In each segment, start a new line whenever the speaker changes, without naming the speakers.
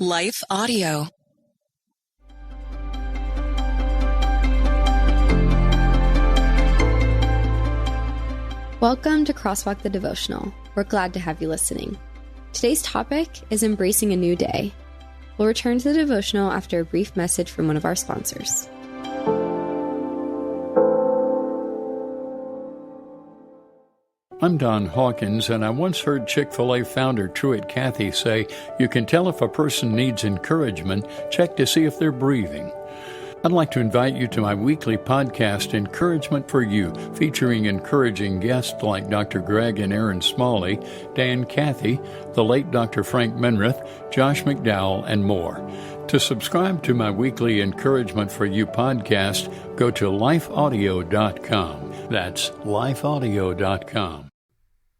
Life Audio.
Welcome to Crosswalk the Devotional. We're glad to have you listening. Today's topic is embracing a new day. We'll return to the devotional after a brief message from one of our sponsors.
I'm Don Hawkins, and I once heard Chick-fil-A founder Truett Cathy say, "You can tell if a person needs encouragement, check to see if they're breathing." I'd like to invite you to my weekly podcast, Encouragement for You, featuring encouraging guests like Dr. Greg and Aaron Smalley, Dan Cathy, the late Dr. Frank Menrith, Josh McDowell, and more. To subscribe to my weekly Encouragement for You podcast, go to lifeaudio.com. That's lifeaudio.com.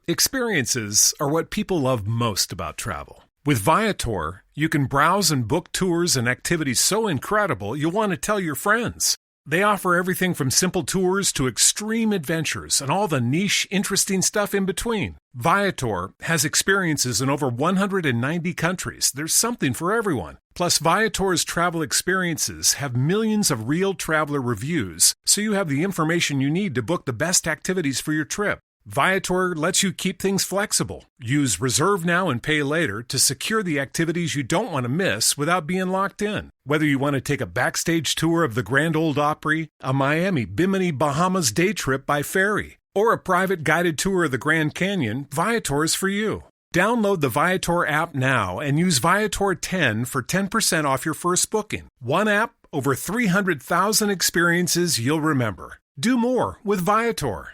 Experiences are what people love most about travel. With Viator, you can browse and book tours and activities so incredible you'll want to tell your friends. They offer everything from simple tours to extreme adventures and all the niche, interesting stuff in between. Viator has experiences in over 190 countries. There's something for everyone. Plus, Viator's travel experiences have millions of real traveler reviews, so you have the information you need to book the best activities for your trip. Viator lets you keep things flexible. Use Reserve Now and Pay Later to secure the activities you don't want to miss without being locked in. Whether you want to take a backstage tour of the Grand Ole Opry, a Miami Bimini Bahamas day trip by ferry, or a private guided tour of the Grand Canyon, Viator is for you. Download the Viator app now and use Viator 10 for 10% off your first booking. One app, over 300,000 experiences you'll remember. Do more with Viator.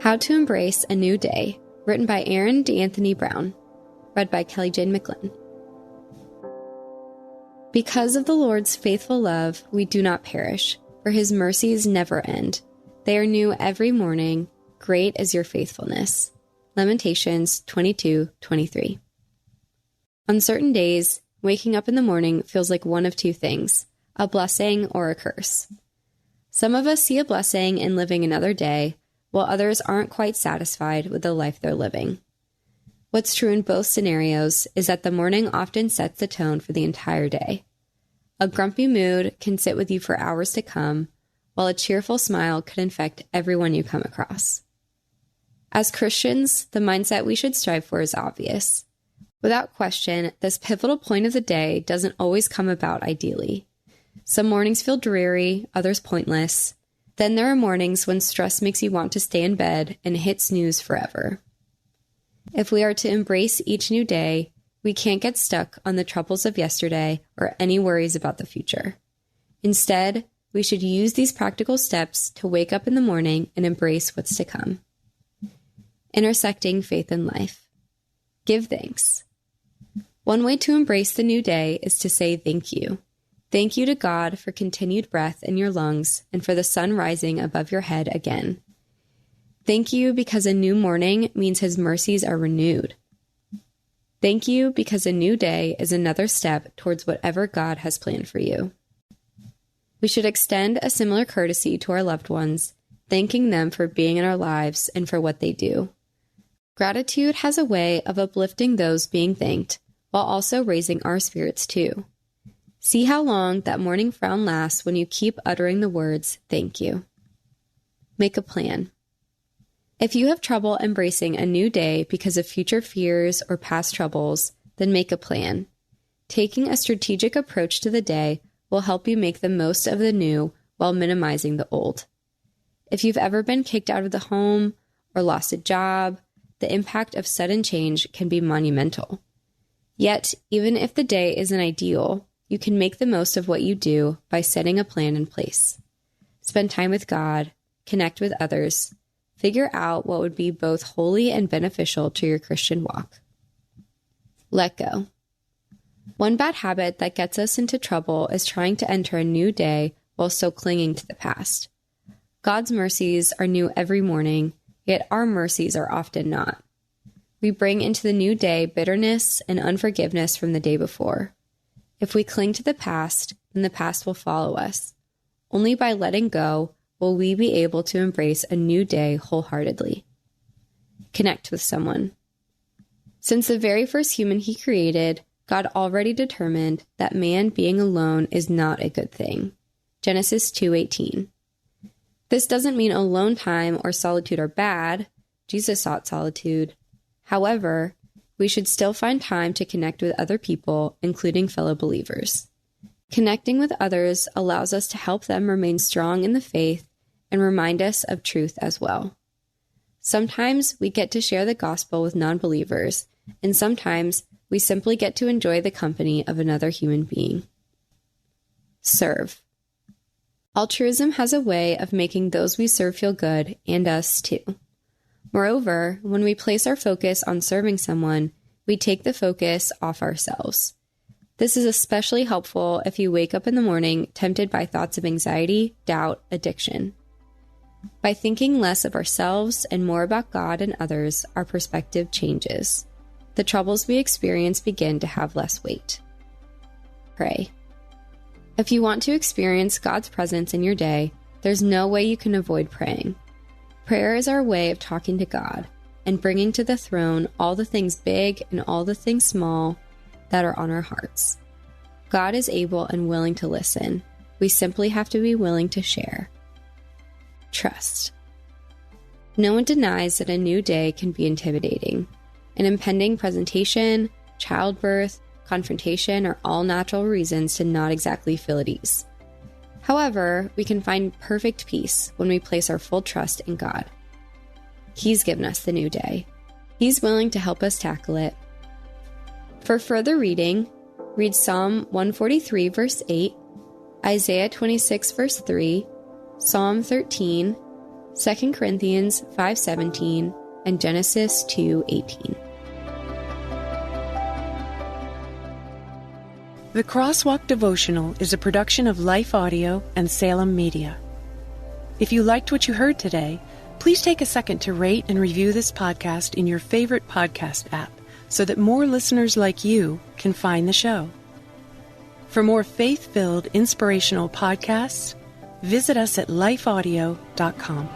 How to Embrace a New Day, written by Aaron D'Anthony Brown, read by Kelly Jane McGlynn. Because of the Lord's faithful love, we do not perish, for his mercies never end. They are new every morning. Great is your faithfulness. Lamentations 22:23. On certain days, waking up in the morning feels like one of two things, a blessing or a curse. Some of us see a blessing in living another day, while others aren't quite satisfied with the life they're living. What's true in both scenarios is that the morning often sets the tone for the entire day. A grumpy mood can sit with you for hours to come, while a cheerful smile could infect everyone you come across. As Christians, the mindset we should strive for is obvious. Without question, this pivotal point of the day doesn't always come about ideally. Some mornings feel dreary, others pointless. Then there are mornings when stress makes you want to stay in bed and hit snooze forever. If we are to embrace each new day, we can't get stuck on the troubles of yesterday or any worries about the future. Instead, we should use these practical steps to wake up in the morning and embrace what's to come. Intersecting faith and life. Give thanks. One way to embrace the new day is to say thank you. Thank you to God for continued breath in your lungs and for the sun rising above your head again. Thank you because a new morning means his mercies are renewed. Thank you because a new day is another step towards whatever God has planned for you. We should extend a similar courtesy to our loved ones, thanking them for being in our lives and for what they do. Gratitude has a way of uplifting those being thanked, while also raising our spirits too. See how long that morning frown lasts when you keep uttering the words, thank you. Make a plan. If you have trouble embracing a new day because of future fears or past troubles, then make a plan. Taking a strategic approach to the day will help you make the most of the new while minimizing the old. If you've ever been kicked out of the home or lost a job, the impact of sudden change can be monumental. Yet, even if the day isn't ideal, you can make the most of what you do by setting a plan in place. Spend time with God, connect with others, figure out what would be both holy and beneficial to your Christian walk. Let go. One bad habit that gets us into trouble is trying to enter a new day while still clinging to the past. God's mercies are new every morning, yet our mercies are often not. We bring into the new day bitterness and unforgiveness from the day before. If we cling to the past, then the past will follow us. Only by letting go will we be able to embrace a new day wholeheartedly. Connect with someone. Since the very first human he created, God already determined that man being alone is not a good thing. Genesis 2:18. This doesn't mean alone time or solitude are bad. Jesus sought solitude. However, we should still find time to connect with other people, including fellow believers. Connecting with others allows us to help them remain strong in the faith and remind us of truth as well. Sometimes we get to share the gospel with non-believers, and sometimes we simply get to enjoy the company of another human being. Serve. Altruism has a way of making those we serve feel good, and us too. Moreover, when we place our focus on serving someone, we take the focus off ourselves. This is especially helpful if you wake up in the morning tempted by thoughts of anxiety, doubt, addiction. By thinking less of ourselves and more about God and others, our perspective changes. The troubles we experience begin to have less weight. Pray. If you want to experience God's presence in your day, there's no way you can avoid praying. Prayer is our way of talking to God and bringing to the throne all the things big and all the things small that are on our hearts. God is able and willing to listen. We simply have to be willing to share. Trust. No one denies that a new day can be intimidating. An impending presentation, childbirth, confrontation are all natural reasons to not exactly feel at ease. However, we can find perfect peace when we place our full trust in God. He's given us the new day. He's willing to help us tackle it. For further reading, read Psalm 143, verse 8, Isaiah 26, verse 3, Psalm 13, 2 Corinthians 5:17, and Genesis 2:18.
The Crosswalk Devotional is a production of Life Audio and Salem Media. If you liked what you heard today, please take a second to rate and review this podcast in your favorite podcast app so that more listeners like you can find the show. For more faith-filled, inspirational podcasts, visit us at lifeaudio.com.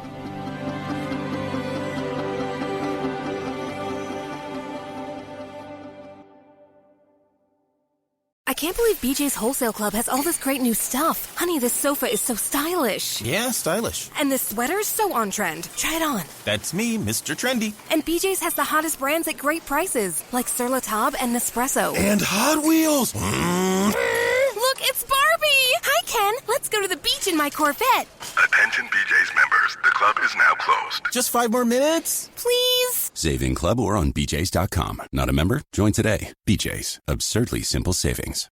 I can't believe BJ's Wholesale Club has all this great new stuff. Honey, this sofa is so stylish.
Yeah, stylish.
And this sweater is so on trend. Try it on.
That's me, Mr. Trendy.
And BJ's has the hottest brands at great prices, like Sur La Table and Nespresso.
And Hot Wheels.
Look, it's Barbie! Hi, Ken. Let's go to the beach in my Corvette.
Attention BJ's members. The club is now closed.
Just 5 more minutes?
Please.
Save in club or on BJs.com. Not a member? Join today. BJs. Absurdly simple savings.